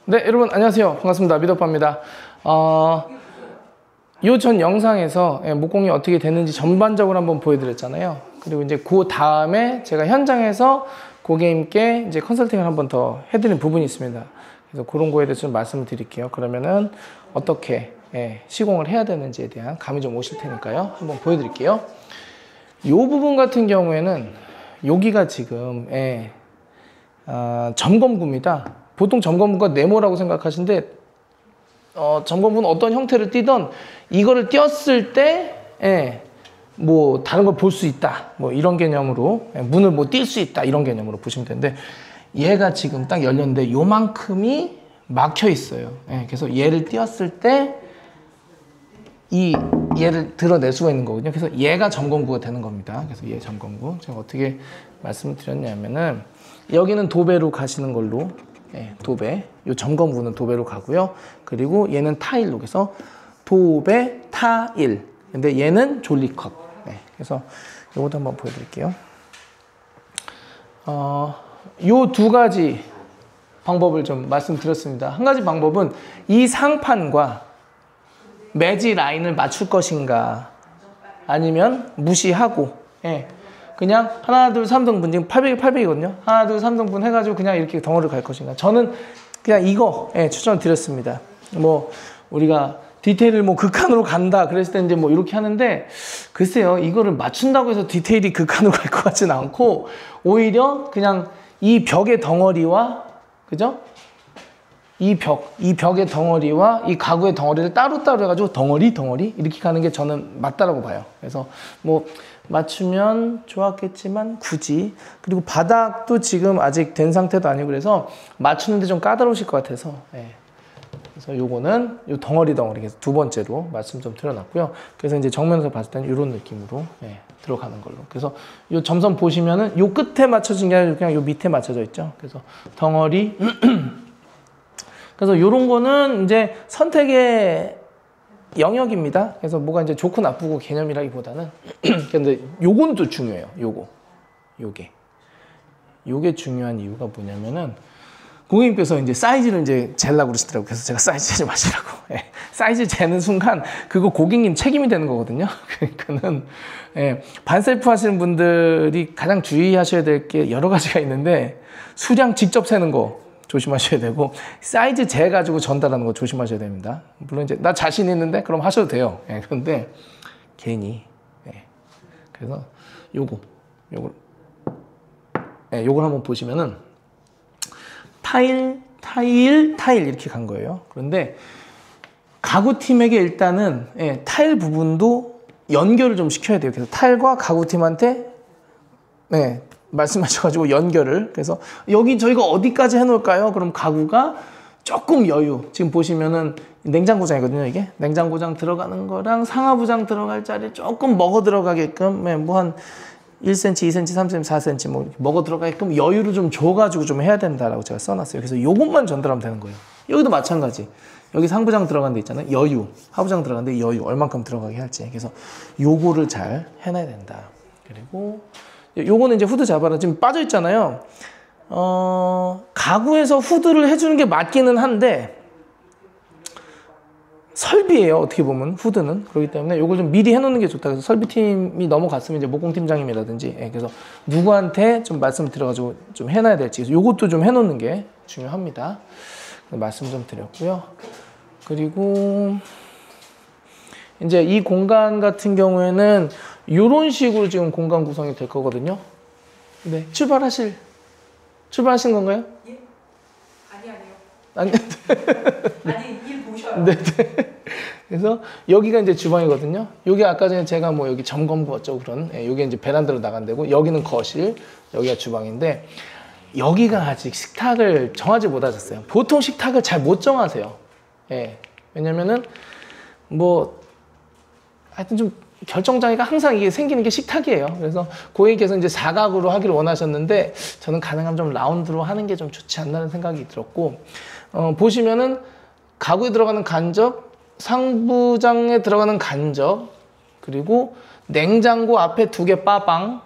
네, 여러분 안녕하세요. 반갑습니다. 미더빠입니다. 요 전 영상에서 목공이 어떻게 됐는지 전반적으로 한번 보여드렸잖아요. 그리고 이제 그 다음에 제가 현장에서 고객님께 이제 컨설팅을 한번 더 해드린 부분이 있습니다. 그래서 그런 거에 대해서 좀 말씀을 드릴게요. 그러면은 어떻게 시공을 해야 되는지에 대한 감이 좀 오실 테니까요. 한번 보여드릴게요. 요 부분 같은 경우에는 여기가 지금 점검구입니다. 보통 점검구가 네모라고 생각하시는데 점검구는 어떤 형태를 띠던 이거를 띄었을 때 뭐 다른 걸 볼 수 있다 뭐 이런 개념으로 문을 뭐 뛸 수 있다 이런 개념으로 보시면 되는데 얘가 지금 딱 열렸는데 요만큼이 막혀 있어요. 그래서 얘를 띄었을 때 얘를 드러낼 수가 있는 거거든요. 그래서 얘가 점검구가 되는 겁니다. 그래서 얘 점검구 제가 어떻게 말씀을 드렸냐면은 여기는 도배로 가시는 걸로 도배, 요 점검구는 도배로 가고요. 그리고 얘는 타일로 해서 도배, 타일. 근데 얘는 졸리컷. 그래서 요것도 한번 보여드릴게요. 요 두 가지 방법을 좀 말씀드렸습니다. 한 가지 방법은 이 상판과 매지 라인을 맞출 것인가 아니면 무시하고 그냥 하나 둘 3등분 지금 800이 800이거든요. 하나 둘 3등분 해가지고 그냥 이렇게 덩어리를 갈 것인가. 저는 그냥 이거 추천을 드렸습니다. 뭐 우리가 디테일을 뭐 극한으로 간다 그랬을 때 이제 뭐 이렇게 하는데 글쎄요 이거를 맞춘다고 해서 디테일이 극한으로 갈 것 같지는 않고 오히려 그냥 이 벽의 덩어리와 그죠? 이 벽의 덩어리와 이 가구의 덩어리를 따로따로 해가지고 덩어리 이렇게 가는 게 저는 맞다라고 봐요. 그래서 뭐 맞추면 좋았겠지만 굳이 그리고 바닥도 지금 아직 된 상태도 아니고 그래서 맞추는데 좀 까다로우실 것 같아서 그래서 요거는 요 덩어리 그래서 두 번째로 말씀 좀 드려놨고요. 그래서 이제 정면에서 봤을 때는 이런 느낌으로 들어가는 걸로. 그래서 요 점선 보시면은 요 끝에 맞춰진 게 아니라 그냥 요 밑에 맞춰져 있죠. 그래서 덩어리 그래서 요런 거는 이제 선택의 영역입니다. 그래서 뭐가 이제 좋고 나쁘고 개념이라기보다는 근데 요건 또 중요해요. 요게 중요한 이유가 뭐냐면은 고객님께서 이제 사이즈를 이제 재려고 그러시더라고요. 그래서 제가 사이즈 재지 마시라고. 사이즈 재는 순간 그거 고객님 책임이 되는 거거든요. 그러니까는 반셀프 하시는 분들이 가장 주의하셔야 될 게 여러 가지가 있는데 수량 직접 세는 거 조심하셔야 되고 사이즈 재가지고 전달하는 거 조심하셔야 됩니다. 물론 이제 나 자신 있는데 그럼 하셔도 돼요. 그런데 괜히 그래서 요걸 한번 보시면은 타일 이렇게 간 거예요. 그런데 가구팀에게 일단은 타일 부분도 연결을 좀 시켜야 돼요. 그래서 타일과 가구팀한테 말씀하셔가지고 연결을. 그래서 여기 저희가 어디까지 해놓을까요? 그럼 가구가 조금 여유. 지금 보시면은 냉장고장이거든요. 이게 냉장고장 들어가는 거랑 상하부장 들어갈 자리 조금 먹어 들어가게끔 뭐 한 1cm, 2cm, 3cm, 4cm 뭐 먹어 들어가게끔 여유를 좀 줘가지고 좀 해야 된다라고 제가 써놨어요. 그래서 요것만 전달하면 되는 거예요. 여기도 마찬가지. 여기 상부장 들어간 데 있잖아요. 여유. 하부장 들어간 데 여유. 얼만큼 들어가게 할지. 그래서 요거를 잘 해놔야 된다. 그리고 요거는 이제 후드 자바라 지금 빠져 있잖아요. 가구에서 후드를 해주는 게 맞기는 한데 설비예요. 어떻게 보면 후드는. 그렇기 때문에 요걸 좀 미리 해놓는 게 좋다. 그래서 설비팀이 넘어갔으면 이제 목공팀장님이라든지 그래서 누구한테 좀 말씀을 드려가지고 좀 해놔야 될지. 그래서 요것도 좀 해놓는 게 중요합니다. 말씀 좀 드렸고요. 그리고 이제 이 공간 같은 경우에는 이런 식으로 지금 공간 구성이 될 거거든요. 네, 출발하신 건가요? 예? 아니요. 아니, 일 보셔요. 네. 그래서 여기가 이제 주방이거든요. 여기 아까 전에 제가 뭐 여기 점검구 어쩌고 그런 여기 이제 베란다로 나간 데고 여기는 거실, 여기가 주방인데 여기가 아직 식탁을 정하지 못하셨어요. 보통 식탁을 잘 못 정하세요. 왜냐면은 뭐 하여튼 좀 결정장애가 항상 이게 생기는 게 식탁이에요. 그래서 고객님께서 이제 사각으로 하기를 원하셨는데 저는 가능하면 좀 라운드로 하는 게 좀 좋지 않나는 생각이 들었고 보시면은 가구에 들어가는 간접, 상부장에 들어가는 간접, 그리고 냉장고 앞에 2개 빠방,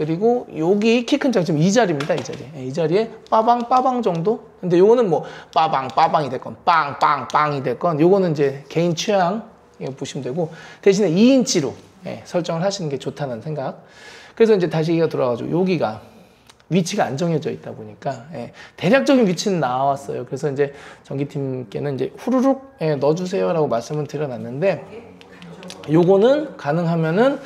그리고 여기 키 큰 장 지금 이 자리입니다. 이 자리. 이 자리에 빠방 정도. 근데 요거는 뭐 빠방이 됐건 빵이 됐건 요거는 이제 개인 취향 보시면 되고, 대신에 2인치로 설정을 하시는 게 좋다는 생각. 그래서 이제 다시 얘기가 돌아가지고 여기가 위치가 안 정해져 있다 보니까 대략적인 위치는 나왔어요. 그래서 이제 전기팀께는 이제 후루룩 넣어주세요라고 말씀을 드려놨는데, 요거는 가능하면은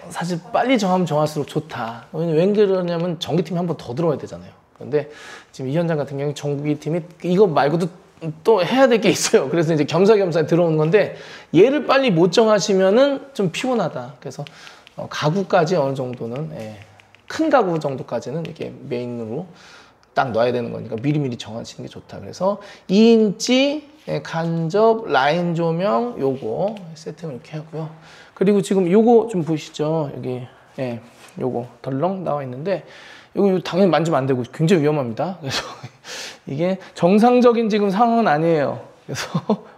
사실 빨리 정하면 정할수록 좋다. 왜 그러냐면 전기팀이 한 번 더 들어와야 되잖아요. 그런데 지금 이 현장 같은 경우에 전기팀이 이거 말고도 또 해야 될 게 있어요. 그래서 이제 겸사겸사 들어오는 건데, 얘를 빨리 못 정하시면은 좀 피곤하다. 그래서 가구까지 어느 정도는 큰 가구 정도까지는 이렇게 메인으로 딱 넣어야 되는 거니까 미리미리 정하시는 게 좋다. 그래서 2인치 간접 라인 조명 요거 세팅을 이렇게 하고요. 그리고 지금 요거 좀 보시죠. 여기 요거 덜렁 나와 있는데, 이거 당연히 만지면 안 되고 굉장히 위험합니다. 그래서 이게 정상적인 지금 상황은 아니에요. 그래서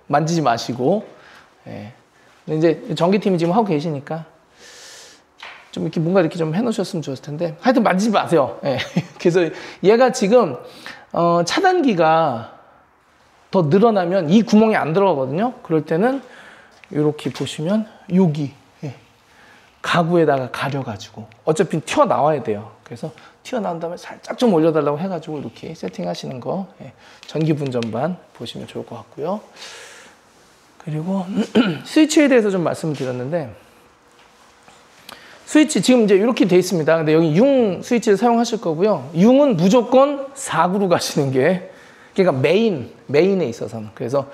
만지지 마시고. 근데 이제 전기팀이 지금 하고 계시니까 좀 이렇게 뭔가 이렇게 좀 해놓으셨으면 좋았을 텐데, 하여튼 만지지 마세요. 그래서 얘가 지금 차단기가 더 늘어나면 이 구멍이 안 들어가거든요. 그럴 때는 이렇게 보시면 여기 가구에다가 가려가지고 어차피 튀어나와야 돼요. 그래서 튀어나온 다음에 살짝 좀 올려달라고 해가지고 이렇게 세팅하시는 거 전기분전반 보시면 좋을 것 같고요. 그리고 스위치에 대해서 좀 말씀을 드렸는데, 스위치 지금 이제 이렇게 돼 있습니다. 근데 여기 융 스위치를 사용하실 거고요. 융은 무조건 4구로 가시는 게, 그러니까 메인에 있어서는. 그래서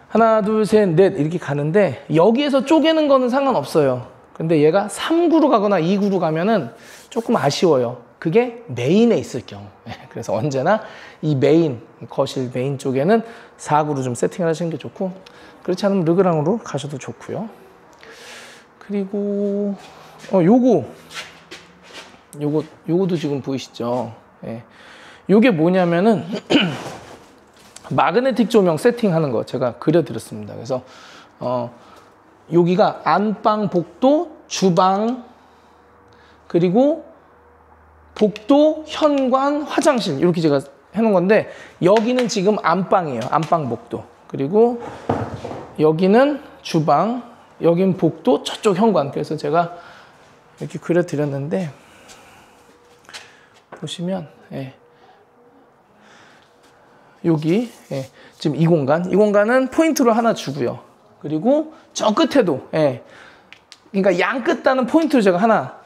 하나, 둘, 셋, 넷 이렇게 가는데, 여기에서 쪼개는 거는 상관없어요. 근데 얘가 3구로 가거나 2구로 가면은 조금 아쉬워요. 그게 메인에 있을 경우. 그래서 언제나 이 거실 메인 쪽에는 4구로 좀 세팅을 하시는 게 좋고, 그렇지 않으면 르그랑으로 가셔도 좋고요. 그리고 요거도 지금 보이시죠? 요게 뭐냐면은 마그네틱 조명 세팅하는 거 제가 그려드렸습니다. 그래서 여기가 안방, 복도, 주방, 그리고 복도, 현관, 화장실 이렇게 제가 해놓은 건데, 여기는 지금 안방이에요. 안방, 복도. 그리고 여기는 주방, 여긴 복도, 저쪽 현관. 그래서 제가 이렇게 그려드렸는데, 보시면 여기 지금 이 공간은 포인트로 하나 주고요. 그리고 저 끝에도 그러니까 양 끝단은 포인트로 제가 하나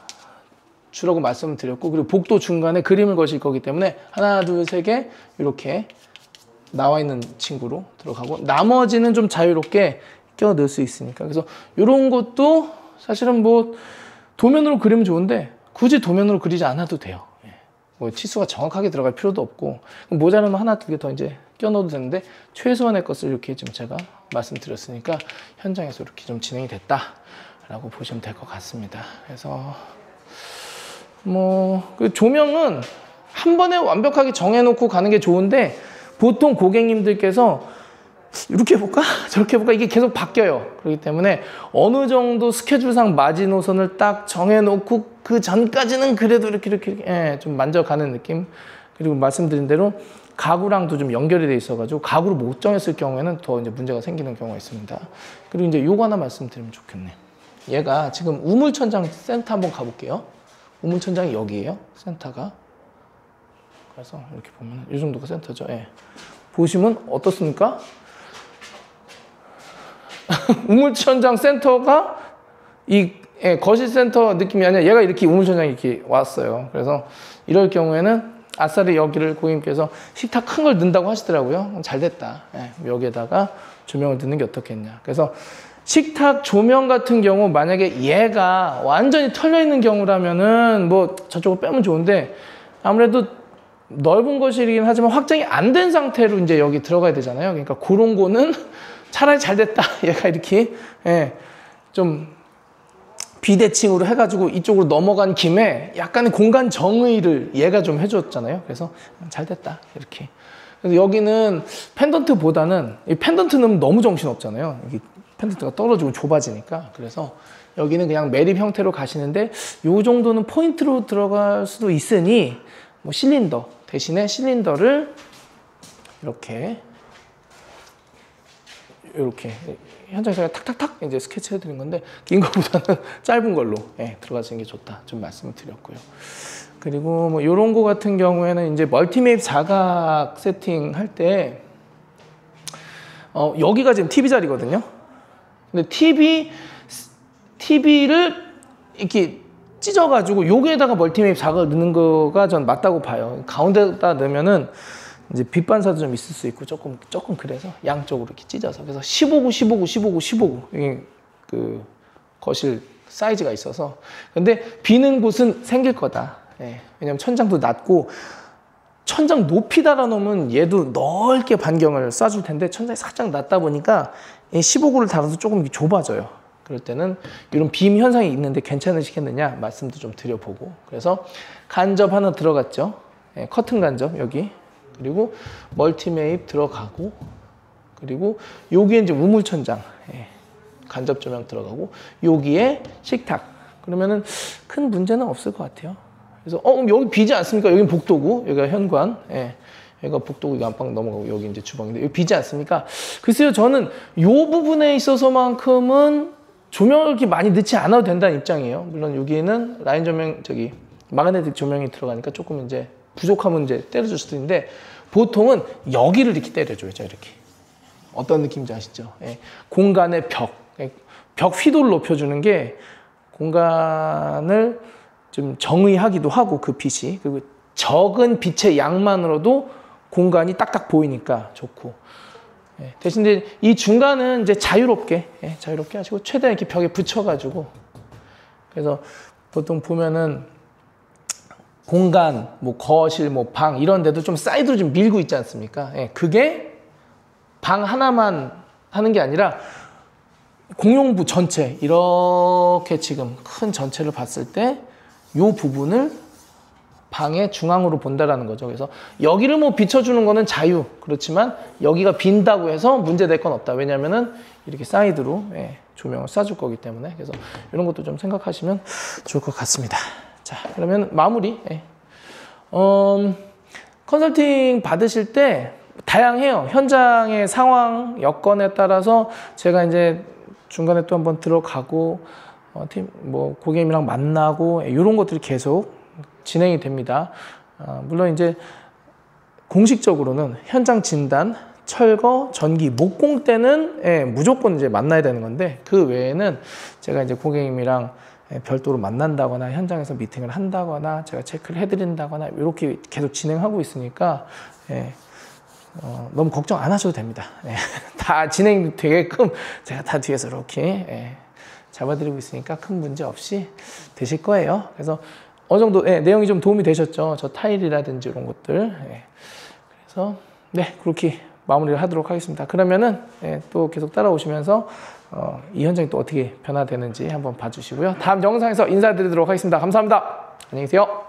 주라고 말씀을 드렸고, 그리고 복도 중간에 그림을 거실 거기 때문에 하나, 둘, 세 개 이렇게 나와 있는 친구로 들어가고, 나머지는 좀 자유롭게 껴 넣을 수 있으니까. 그래서 이런 것도 사실은 뭐 도면으로 그리면 좋은데 굳이 도면으로 그리지 않아도 돼요. 뭐 치수가 정확하게 들어갈 필요도 없고, 모자라면 하나, 두 개 더 이제 껴 넣어도 되는데, 최소한의 것을 이렇게 좀 제가 말씀드렸으니까 현장에서 이렇게 좀 진행이 됐다라고 보시면 될 것 같습니다. 그래서 뭐 그 조명은 한 번에 완벽하게 정해놓고 가는 게 좋은데, 보통 고객님들께서 이렇게 해볼까? 저렇게 해볼까? 이게 계속 바뀌어요. 그렇기 때문에 어느 정도 스케줄상 마지노선을 딱 정해놓고 그 전까지는 그래도 이렇게 좀 만져가는 느낌. 그리고 말씀드린 대로 가구랑도 좀 연결이 돼 있어가지고 가구를 못 정했을 경우에는 더 이제 문제가 생기는 경우가 있습니다. 그리고 이제 요거 하나 말씀드리면 좋겠네. 얘가 지금 우물천장 센터 한번 가볼게요. 우물천장이 여기에요. 센터가. 그래서 이렇게 보면 이 정도가 센터죠. 보시면 어떻습니까? 우물천장 센터가 이 거실 센터 느낌이 아니라 얘가 이렇게 우물천장이 이렇게 왔어요. 그래서 이럴 경우에는 아싸리 여기를 고객님께서 식탁 큰 걸 넣는다고 하시더라고요. 잘 됐다. 여기에다가 조명을 넣는 게 어떻겠냐. 그래서 식탁 조명 같은 경우 만약에 얘가 완전히 털려 있는 경우라면은 뭐 저쪽을 빼면 좋은데, 아무래도 넓은 거실이긴 하지만 확장이 안 된 상태로 이제 여기 들어가야 되잖아요. 그러니까 그런 거는 차라리 잘 됐다. 얘가 이렇게 좀 비대칭으로 해가지고 이쪽으로 넘어간 김에 약간의 공간 정의를 얘가 좀 해줬잖아요. 그래서 잘 됐다. 이렇게. 그래서 여기는 펜던트보다는, 이 펜던트 넣으면 너무 정신없잖아요. 이게 펜던트가 떨어지고 좁아지니까. 그래서 여기는 그냥 매립 형태로 가시는데 요 정도는 포인트로 들어갈 수도 있으니 뭐 실린더 대신에 실린더를 이렇게 현장에서 탁탁탁 이제 스케치 해드린 건데 긴 거보다는 짧은 걸로 들어가시는 게 좋다 좀 말씀을 드렸고요. 그리고 뭐 요런 거 같은 경우에는 이제 멀티맵 자각 세팅 할 때 여기가 지금 TV 자리거든요. 근데 TV를 이렇게 찢어가지고 여기에다가 멀티맵 자각을 넣는 거가 전 맞다고 봐요. 가운데다 넣으면은 이제 빛 반사도 좀 있을 수 있고 조금 그래서 양쪽으로 이렇게 찢어서 그래서 15구 이게 그 거실 사이즈가 있어서 근데 비는 곳은 생길 거다. 왜냐면 천장도 낮고 천장 높이 달아 놓으면 얘도 넓게 반경을 쏴줄 텐데 천장이 살짝 낮다 보니까 15구를 달아도 조금 좁아져요. 그럴 때는 이런 빔 현상이 있는데 괜찮으시겠느냐 말씀도 좀 드려보고 그래서 간접 하나 들어갔죠. 커튼 간접 여기 그리고 멀티매입 들어가고 그리고 여기에 이제 우물천장 간접 조명 들어가고 여기에 식탁 그러면은 큰 문제는 없을 것 같아요. 그래서 그럼 여기 비지 않습니까? 여기는 복도고 여기가 현관 여기가 복도고 안방 넘어가고 여기 이제 주방인데 여기 비지 않습니까? 글쎄요 저는 이 부분에 있어서만큼은 조명을 이렇게 많이 넣지 않아도 된다는 입장이에요. 물론 여기에는 라인 조명 마그네틱 조명이 들어가니까 조금 이제 부족하면 이제 때려줄 수도 있는데 보통은 여기를 이렇게 때려줘야죠. 이렇게 어떤 느낌인지 아시죠? 공간의 벽 휘도를 높여주는 게 공간을 좀 정의하기도 하고 그 빛이 그리고 적은 빛의 양만으로도 공간이 딱딱 보이니까 좋고 대신 이제 이 중간은 이제 자유롭게 하시고 최대한 이렇게 벽에 붙여가지고 그래서 보통 보면은 공간, 뭐 거실, 뭐 방 이런 데도 좀 사이드로 좀 밀고 있지 않습니까? 그게 방 하나만 하는 게 아니라 공용부 전체 이렇게 지금 큰 전체를 봤을 때 이 부분을 방의 중앙으로 본다라는 거죠. 그래서 여기를 뭐 비춰주는 거는 자유 그렇지만 여기가 빈다고 해서 문제될 건 없다. 왜냐면은 이렇게 사이드로 조명을 쏴줄 거기 때문에 그래서 이런 것도 좀 생각하시면 좋을 것 같습니다. 자, 그러면 마무리. 컨설팅 받으실 때 다양해요. 현장의 상황, 여건에 따라서 제가 이제 중간에 또 한번 들어가고, 고객님이랑 만나고, 이런 것들이 계속 진행이 됩니다. 물론 이제 공식적으로는 현장 진단, 철거, 전기, 목공 때는 무조건 이제 만나야 되는 건데, 그 외에는 제가 이제 고객님이랑 별도로 만난다거나 현장에서 미팅을 한다거나 제가 체크를 해드린다거나 이렇게 계속 진행하고 있으니까 너무 걱정 안 하셔도 됩니다. 다 진행되게끔 제가 다 뒤에서 이렇게 잡아드리고 있으니까 큰 문제 없이 되실 거예요. 그래서 어느 정도 내용이 좀 도움이 되셨죠? 저 타일이라든지 이런 것들. 그래서 그렇게 마무리를 하도록 하겠습니다. 그러면은 또 계속 따라오시면서 이 현장이 또 어떻게 변화되는지 한번 봐주시고요. 다음 영상에서 인사드리도록 하겠습니다. 감사합니다. 안녕히 계세요.